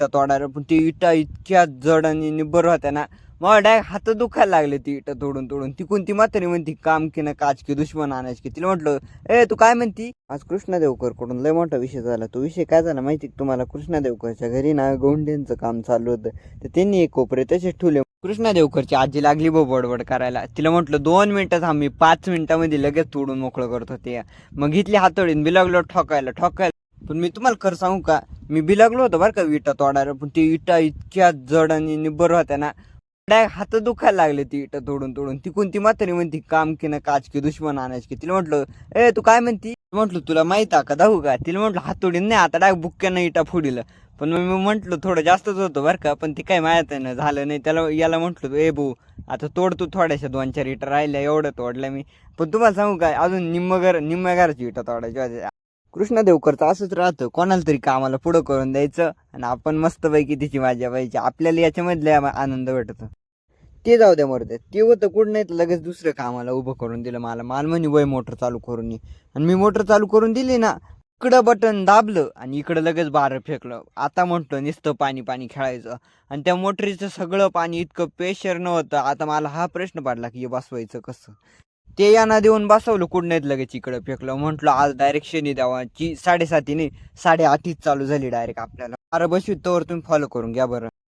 इटा तोडायला, पण ती इटा इतक्या जड आणि निब्बर होत्या ना, मला डायरेक्ट हात दुखायला लागले ती इटा तोडून तोडून. ती कोणती म्हातारी म्हणती, काम की ना काच की दुश्मन आणायच की. तिला म्हटलं, ए तू काय म्हणती? आज कृष्णा देवकरकडून लय मोठा विषय झाला. तो विषय काय झाला माहिती का तुम्हाला? कृष्णा देवकरच्या घरी ना गौंड्यांचं काम चालू होतं, तर त्यांनी एक कोपरे तसेच ठेवले. कृष्णा देवकरची आजी लागली बडबड करायला. तिला म्हटलं 2 मिनिटं थांब, मी 5 मिनिटामध्ये लगेच तोडून मोकळं करतो ते. मग घेतली हातोडीन बिलागलो ठोकायला ठोकायला. पण मी तुम्हाला खरं सांगू का, मी बिलागलो होतो बरं का विटा तोडायला, पण ती इटा इतक्या जड आणि निब्बर होत्या ना, डायरेक्ट हात दुखायला लागले ती इटा तोडून तोडून. ती कोणती म्हातारी म्हणती, काम की ना काच की दुश्मन आणायच की. तिला म्हटलं, ए तू काय म्हणती? म्हटलं तुला माहित आहे का, दाखवू का? तिला म्हटलं हातोडीन नाही, आता डायरेक्ट बुक्क्यानं इटा फोडील. पण मग मी म्हटलं थोडं जास्तच होतं बरं का, पण ती काय माहित ना झालं नाही. त्याला याला म्हटलं, ए भाऊ आता तोड तू थोड्याशा 2-4 इटा राहिल्या, एवढं तोडल्या मी. पण तुम्हाला सांगू काय, अजून निम्म्या घराची इटा तोडायची होत्या. कृष्णा देवकरचं असंच राहतं, कोणाला तरी कामाला पुढं करून द्यायचं आणि आपण मस्तपैकी तिची मजा पाहिजे. आपल्याला याच्यामधले आनंद भेटतो. ते जाऊ द्या मरू द्या, ते होतं कुठं नाही तर लगेच दुसरं कामाला उभं करून दिलं मला म्हणे वय मोटर चालू करून ये. आणि मी मोटर चालू करून दिली ना, इकडं बटन दाबलं आणि इकडं लगेच बारं फेकलं. आता म्हटलं नुसतं पाणी पाणी खेळायचं. आणि त्या मोटरीचं सगळं पाणी इतकं प्रेशर नव्हतं. आता मला हा प्रश्न पडला की हे बसवायचं कसं. ते यांना देऊन बसवलं, कुठं नाहीत लगेच इकडं फेकलं. म्हटलं आज डायरेक्ट शनी देवाची 7:30 नाही 8:30 चालू झाली डायरेक्ट आपल्याला. अरे बसवी तोवर तुम्ही फॉलो करून घ्या बरं.